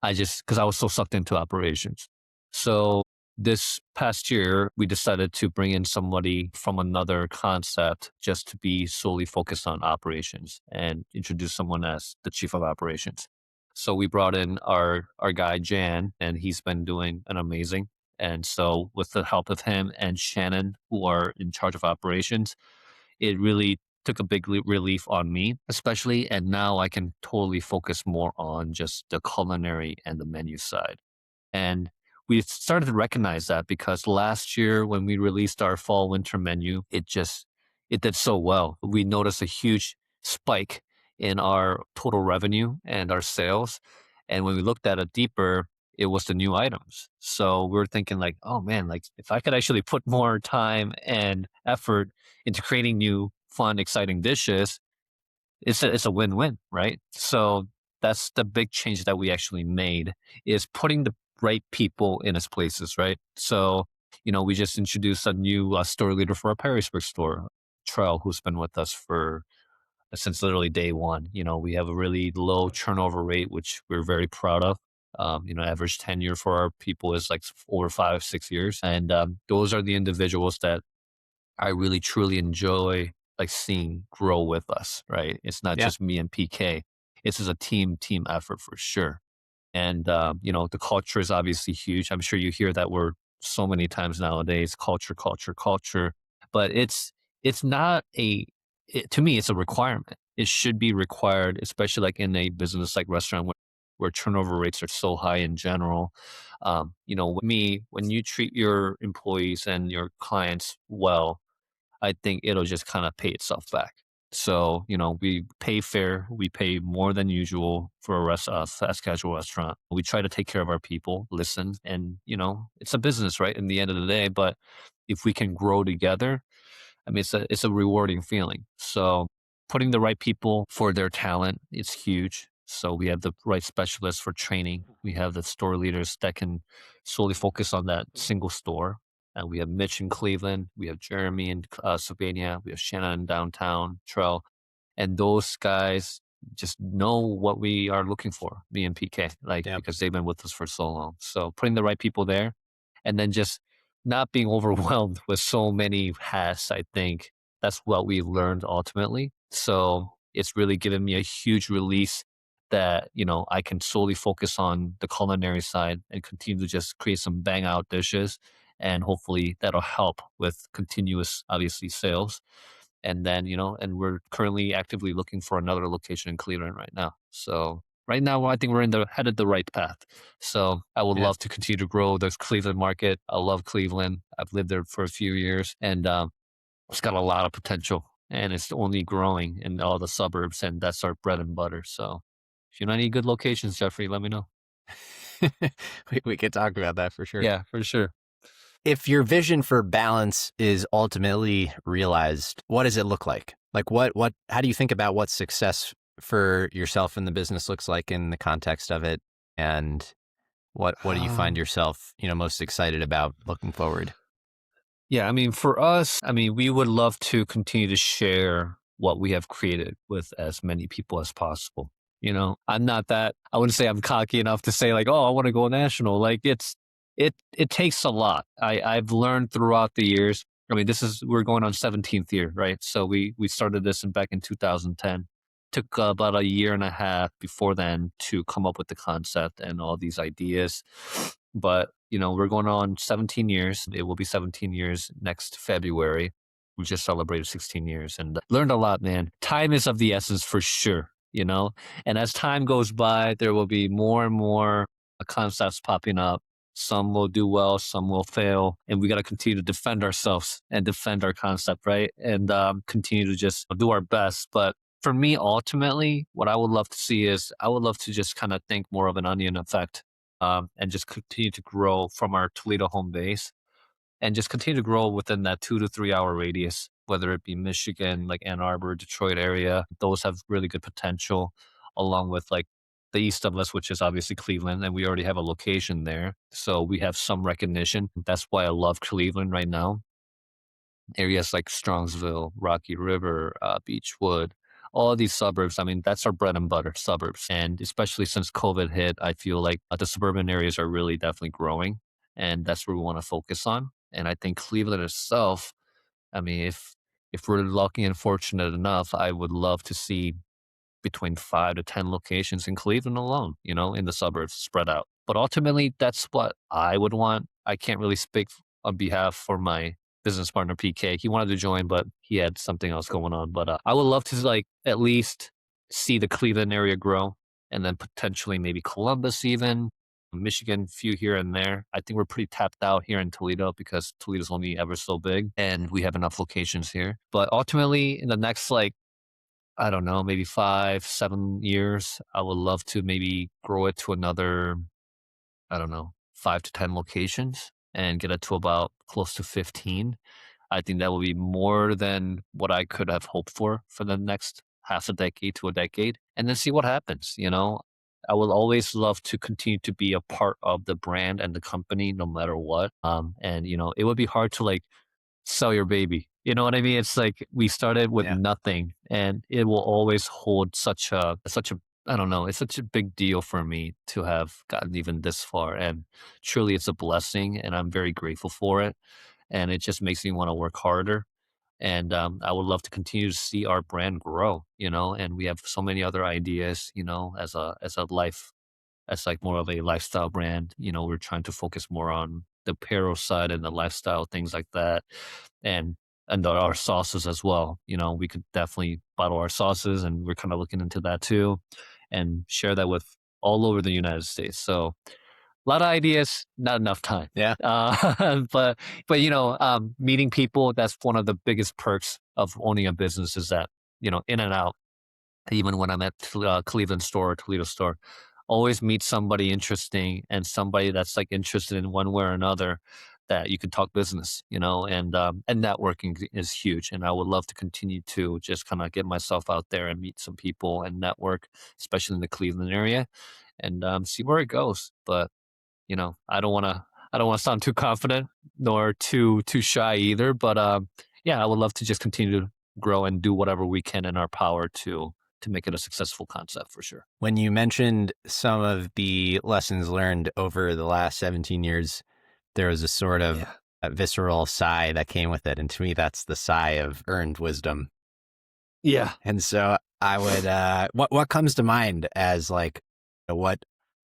S1: because I was so sucked into operations. So this past year, we decided to bring in somebody from another concept just to be solely focused on operations and introduce someone as the chief of operations. So we brought in our guy Jan, and he's been doing an amazing. And so with the help of him and Shannon, who are in charge of operations, it really took a big relief on me, especially. And now I can totally focus more on just the culinary and the menu side. And we started to recognize that because last year when we released our fall winter menu, it did so well. We noticed a huge spike in our total revenue and our sales. And when we looked at it deeper, it was the new items. So we were thinking like, oh man, like if I could actually put more time and effort into creating new, fun, exciting dishes, it's a win-win, right? So that's the big change that we actually made is putting the right people in its places, right? So, we just introduced a new store leader for our Perrysburg store, Trell, who's been with us for since literally day one. We have a really low turnover rate, which we're very proud of. Average tenure for our people is like over 5, 6 years, and those are the individuals that I really truly enjoy like seeing grow with us, right? It's not
S2: Yeah.
S1: just me and PK. It's just a team effort for sure. And the culture is obviously huge. I'm sure you hear that word so many times nowadays, culture, culture, culture. But it's not to me, it's a requirement. It should be required, especially like in a business like restaurant where turnover rates are so high in general. With me, when you treat your employees and your clients well, I think it'll just kind of pay itself back. So, we pay fair, we pay more than usual for a fast casual restaurant. We try to take care of our people, listen, and, it's a business, right? In the end of the day, but if we can grow together, I mean, it's a rewarding feeling. So putting the right people for their talent is huge. So we have the right specialists for training. We have the store leaders that can solely focus on that single store. And we have Mitch in Cleveland. We have Jeremy in Sylvania. We have Shannon in downtown, Trell. And those guys just know what we are looking for, me and PK, like
S2: Yeah.
S1: because they've been with us for so long. So putting the right people there and then just not being overwhelmed with so many hats, I think that's what we learned ultimately. So it's really given me a huge release that, I can solely focus on the culinary side and continue to just create some bang out dishes. And hopefully that'll help with continuous, obviously, sales. And then, and we're currently actively looking for another location in Cleveland right now. So right now, I think we're headed the right path. So I would
S2: Yeah.
S1: love to continue to grow the Cleveland market. I love Cleveland. I've lived there for a few years, and it's got a lot of potential, and it's only growing in all the suburbs, and that's our bread and butter. So if you know any good locations, Jeffrey, let me know.
S2: We could talk about that for sure.
S1: Yeah, for sure.
S2: If your vision for balance is ultimately realized, what does it look like? Like how do you think about what success for yourself in the business looks like in the context of it? And what do you find
S1: Um,
S2: yourself, most excited about looking forward?
S1: Yeah, I mean, for us, I mean, we would love to continue to share what we have created with as many people as possible. I'm not that, I wouldn't say I'm cocky enough to say like, oh, I want to go national. Like it takes a lot. I've learned throughout the years. I mean, we're going on 17th year, right? So we started this back in 2010. Took about a year and a half before then to come up with the concept and all these ideas. But, we're going on 17 years. It will be 17 years next February. We just celebrated 16 years and learned a lot, man. Time is of the essence for sure. And as time goes by, there will be more and more concepts popping up. Some will do well, some will fail. And we got to continue to defend ourselves and defend our concept, right? And continue to just do our best. But for me, ultimately, what I would love to see is I would love to just kind of think more of an onion effect, and just continue to grow from our Toledo home base and just continue to grow within that 2 to 3 hour radius, whether it be Michigan, like Ann Arbor, Detroit area. Those have really good potential, along with like the east of us, which is obviously Cleveland, and we already have a location there. So we have some recognition. That's why I love Cleveland right now. Areas like Strongsville, Rocky River, Beechwood, all these suburbs. I mean, that's our bread and butter suburbs. And especially since COVID hit, I feel like the suburban areas are really definitely growing. And that's where we want to focus on. And I think Cleveland itself, I mean, if we're lucky and fortunate enough, I would love to see between 5 to 10 locations in Cleveland alone, in the suburbs spread out. But ultimately, that's what I would want. I can't really speak on behalf for my business partner PK. He wanted to join, but he had something else going on. But I would love to like at least see the Cleveland area grow, and then potentially maybe Columbus, even Michigan, few here and there. I think we're pretty tapped out here in Toledo because Toledo's only ever so big, and we have enough locations here. But ultimately, in the next like I don't know, maybe 5, 7 years. I would love to maybe grow it to another, I don't know, 5 to 10 locations and get it to about close to 15. I think that will be more than what I could have hoped for the next half a decade to a decade, and then see what happens. I will always love to continue to be a part of the brand and the company no matter what. And it would be hard to like sell your baby. You know what I mean? It's like we started with
S2: Yeah.
S1: nothing, and it will always hold such a I don't know, it's such a big deal for me to have gotten even this far, and truly it's a blessing, and I'm very grateful for it, and it just makes me wanna work harder, and, I would love to continue to see our brand grow, and we have so many other ideas, as like more of a lifestyle brand. We're trying to focus more on the apparel side and the lifestyle things like that, and our sauces as well. We could definitely bottle our sauces, and we're kind of looking into that too, and share that with all over the United States. So a lot of ideas, not enough time.
S2: Yeah.
S1: But meeting people, that's one of the biggest perks of owning a business is that in and out, even when I'm at Cleveland store or Toledo store, always meet somebody interesting and somebody that's like interested in one way or another that you can talk business, and networking is huge. And I would love to continue to just kind of get myself out there and meet some people and network, especially in the Cleveland area, and see where it goes. But I don't want to sound too confident nor too shy either. But yeah, I would love to just continue to grow and do whatever we can in our power to make it a successful concept for sure.
S2: When you mentioned some of the lessons learned over the last 17 years, there was a sort of
S1: Yeah.
S2: that visceral sigh that came with it. And to me, that's the sigh of earned wisdom.
S1: Yeah.
S2: And so I would, what comes to mind as like, what,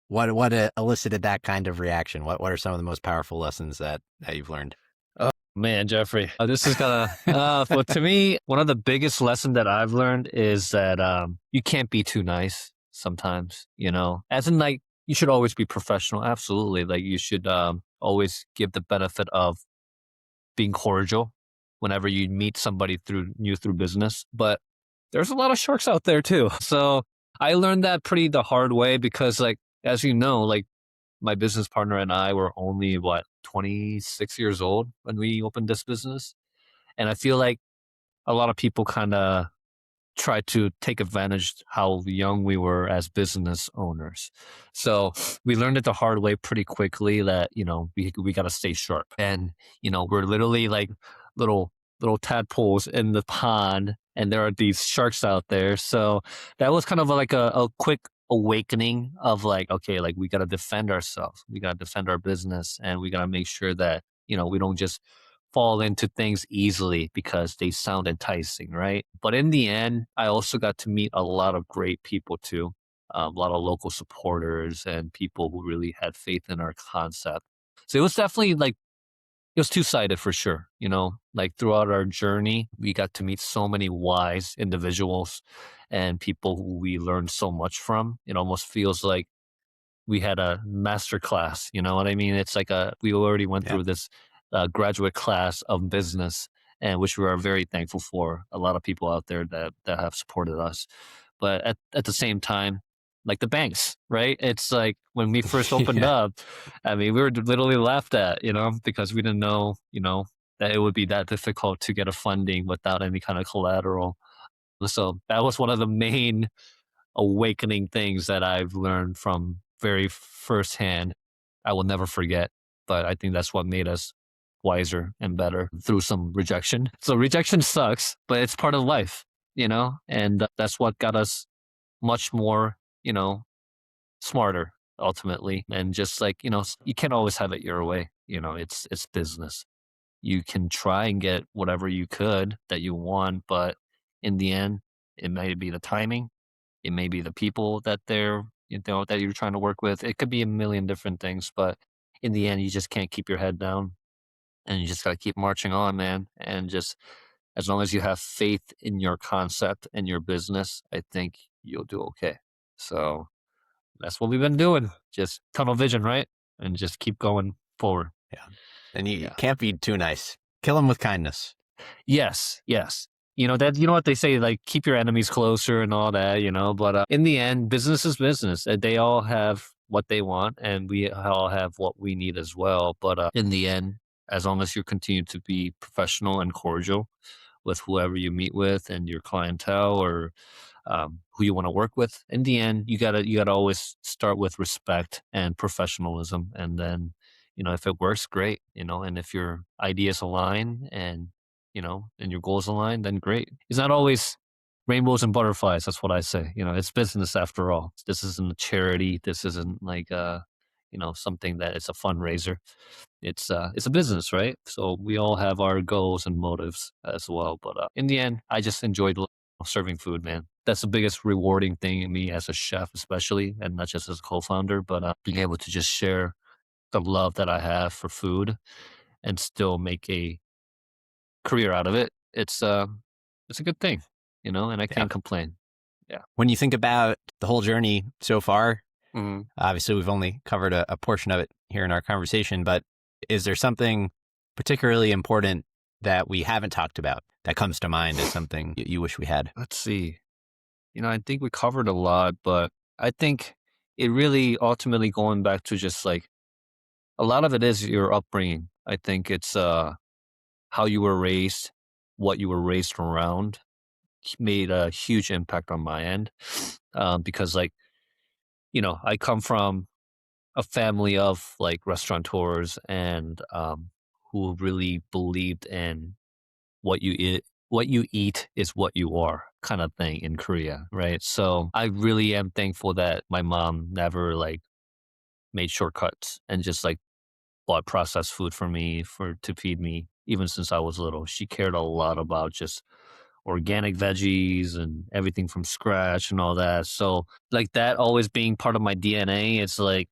S2: what elicited that kind of reaction? What are some of the most powerful lessons that you've learned?
S1: Oh man, Jeffrey, this is gonna. But to me, one of the biggest lessons that I've learned is that you can't be too nice sometimes. As in like you should always be professional. Absolutely, like you should always give the benefit of being cordial whenever you meet somebody through business. But there's a lot of sharks out there too. So I learned that pretty the hard way because, like, as you know, like my business partner and I were only 26 years old when we opened this business. And I feel like a lot of people kind of try to take advantage how young we were as business owners. So we learned it the hard way pretty quickly that, we got to stay sharp. And, we're literally like little, little tadpoles in the pond and there are these sharks out there. So that was kind of like a quick awakening of like, okay, like we got to defend ourselves. We got to defend our business and we got to make sure that, we don't just fall into things easily because they sound enticing, right? But in the end, I also got to meet a lot of great people too, a lot of local supporters and people who really had faith in our concept. So it was definitely like, it was two-sided for sure, like throughout our journey, we got to meet so many wise individuals and people who we learned so much from. It almost feels like we had a master class. You know what I mean? It's like we already went
S2: Yeah.
S1: through this graduate class of business, and which we are very thankful for. A lot of people out there that have supported us, but at the same time, like the banks, right? It's like when we first opened
S2: Yeah.
S1: up, I mean, we were literally laughed at, because we didn't know, that it would be that difficult to get a funding without any kind of collateral. So that was one of the main awakening things that I've learned from very firsthand. I will never forget, but I think that's what made us wiser and better through some rejection. So rejection sucks, but it's part of life, and that's what got us much more, smarter ultimately. And just like, you can't always have it your way. It's business. You can try and get whatever you could that you want, but in the end, it may be the timing, it may be the people that you're trying to work with. It could be a million different things, but in the end, you just can't keep your head down and you just got to keep marching on, man. And just as long as you have faith in your concept and your business, I think you'll do okay. So that's what we've been doing. Just tunnel vision, right? And just keep going forward.
S2: Yeah. And you
S1: Yeah.
S2: can't be too nice. Kill them with kindness.
S1: Yes, yes. You know what they say, like keep your enemies closer and all that, but in the end, business is business. They all have what they want and we all have what we need as well. But in the end, as long as you continue to be professional and cordial with whoever you meet with and your clientele or who you want to work with, in the end, you gotta always start with respect and professionalism, and then if it works, great. And if your ideas align and your goals align, then great. It's not always rainbows and butterflies. That's what I say. It's business after all. This isn't a charity. This isn't like something that it's a fundraiser. It's a business, right? So we all have our goals and motives as well. But in the end, I just enjoyed serving food, man. That's the biggest rewarding thing in me as a chef, especially, and not just as a co-founder, but being able to just share the love that I have for food and still make a career out of it. It's a good thing, and I
S2: Yeah.
S1: can't complain. Yeah.
S2: When you think about the whole journey so far,
S1: Mhm.
S2: obviously we've only covered a portion of it here in our conversation, but is there something particularly important that we haven't talked about that comes to mind as something you wish we had?
S1: Let's see. I think we covered a lot, but I think it really ultimately going back to just like a lot of it is your upbringing. I think it's how you were raised, what you were raised around made a huge impact on my end. Because like, I come from a family of like restaurateurs and who really believed in what you eat is what you are kind of thing in Korea, right? So I really am thankful that my mom never like made shortcuts and just like bought processed food for me to feed me even since I was little. She cared a lot about just organic veggies and everything from scratch and all that. So like that always being part of my DNA, it's like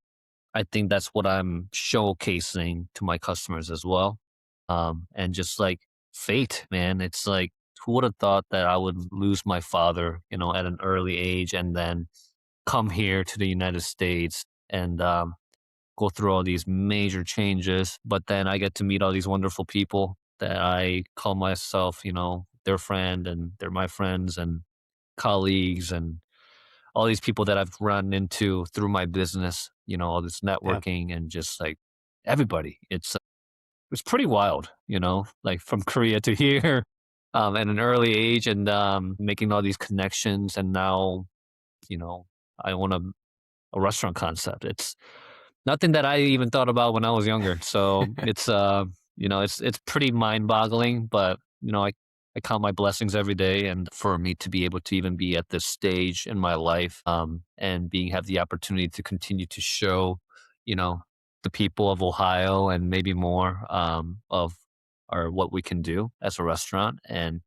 S1: I think that's what I'm showcasing to my customers as well. And just like fate, man, it's like who would have thought that I would lose my father, at an early age and then come here to the United States and go through all these major changes. But then I get to meet all these wonderful people that I call myself, their friend, and they're my friends and colleagues, and all these people that I've run into through my business, all this
S2: Yeah.
S1: networking and just like everybody. It's pretty wild, like from Korea to here at an early age and making all these connections. And now, you know, I own a restaurant concept. It's nothing that I even thought about when I was younger. So it's pretty mind boggling, but I count my blessings every day. And for me to be able to even be at this stage in my life, and have the opportunity to continue to show, you know, the people of Ohio and maybe more, of or what we can do as a restaurant, and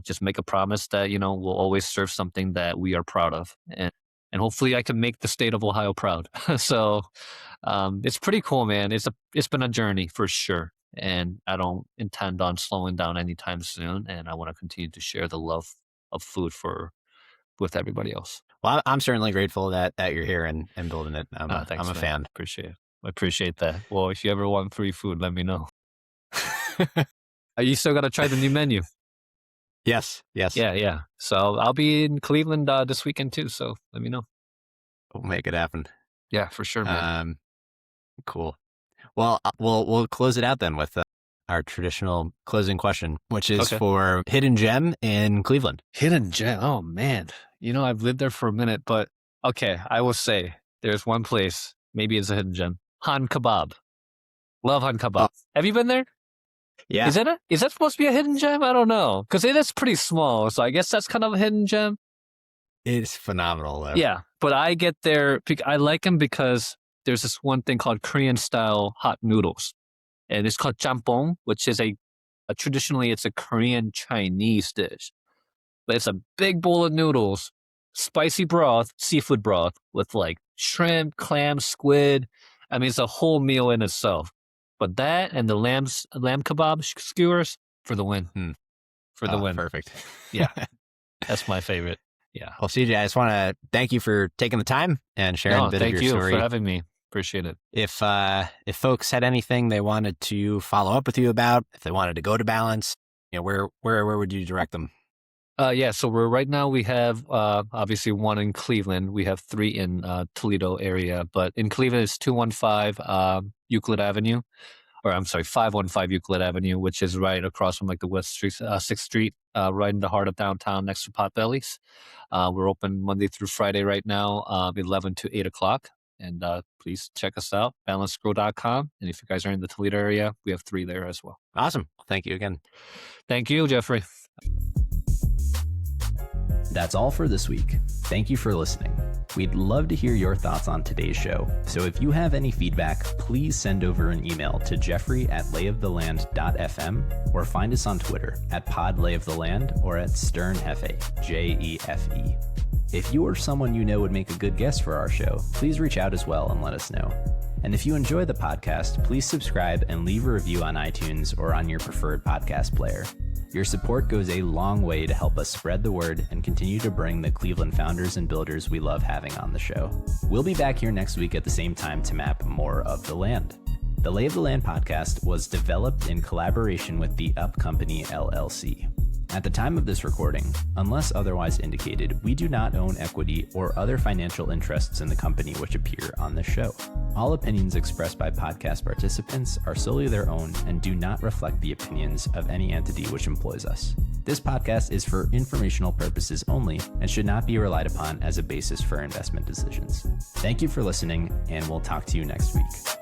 S1: just make a promise that we'll always serve something that we are proud of, and hopefully I can make the state of Ohio proud. So it's pretty cool, man. It's been a journey for sure, and I don't intend on slowing down anytime soon. And I want to continue to share the love of food with everybody else.
S2: Well, I'm certainly grateful that you're here and building it.
S1: Thanks,
S2: I'm a
S1: man.
S2: fan.
S1: Appreciate it. I appreciate that. Well, if you ever want free food, let me know. You still got to try the new menu.
S2: Yes.
S1: Yeah. So I'll be in Cleveland this weekend too. So let me know.
S2: We'll make it happen.
S1: Yeah, for sure, man.
S2: Cool. Well, we'll close it out then with our traditional closing question, which is for hidden gem in Cleveland.
S1: Hidden gem. Oh man, I've lived there for a minute, but okay, I will say there's one place. Maybe it's a hidden gem. Han Kebab. Love Han Kebab. Have you been there?
S2: Yeah.
S1: Is that supposed to be a hidden gem? I don't know, because it is pretty small. So I guess that's kind of a hidden gem.
S2: It's phenomenal, though.
S1: Yeah, but I get there. I like them because there's this one thing called Korean style hot noodles, and it's called jampong, which is traditionally it's a Korean Chinese dish, but it's a big bowl of noodles, spicy broth, seafood broth with like shrimp, clam, squid. I mean, it's a whole meal in itself. But that and the lamb kebab skewers for the win. For the win.
S2: Perfect.
S1: Yeah, that's my favorite. Yeah.
S2: Well, CJ, I just want to thank you for taking the time and sharing a bit of your story.
S1: Thank you for having me. Appreciate it.
S2: If folks had anything they wanted to follow up with you about, if they wanted to go to Balance, where would you direct them?
S1: Yeah, so right now we have obviously one in Cleveland. We have 3 in Toledo area, but in Cleveland it's 215 Euclid Avenue, or I'm sorry, 515 Euclid Avenue, which is right across from like the West Street, 6th Street, right in the heart of downtown, next to Potbelly's. We're open Monday through Friday right now, 11 to 8 o'clock. And please check us out, balancedgrow.com. And if you guys are in the Toledo area, we have 3 there as well.
S2: Awesome. Thank you again.
S1: Thank you, Jeffrey.
S2: That's all for this week. Thank you for listening. We'd love to hear your thoughts on today's show. So if you have any feedback, please send over an email to jeffrey@layoftheland.fm or find us on Twitter @podlayoftheland or @sternhefe, JEFE. If you or someone you know would make a good guest for our show, please reach out as well and let us know. And if you enjoy the podcast, please subscribe and leave a review on iTunes or on your preferred podcast player. Your support goes a long way to help us spread the word and continue to bring the Cleveland founders and builders we love having on the show. We'll be back here next week at the same time to map more of the land. The Lay of the Land podcast was developed in collaboration with the Up Company, LLC. At the time of this recording, unless otherwise indicated, we do not own equity or other financial interests in the company which appear on this show. All opinions expressed by podcast participants are solely their own and do not reflect the opinions of any entity which employs us. This podcast is for informational purposes only and should not be relied upon as a basis for investment decisions. Thank you for listening, and we'll talk to you next week.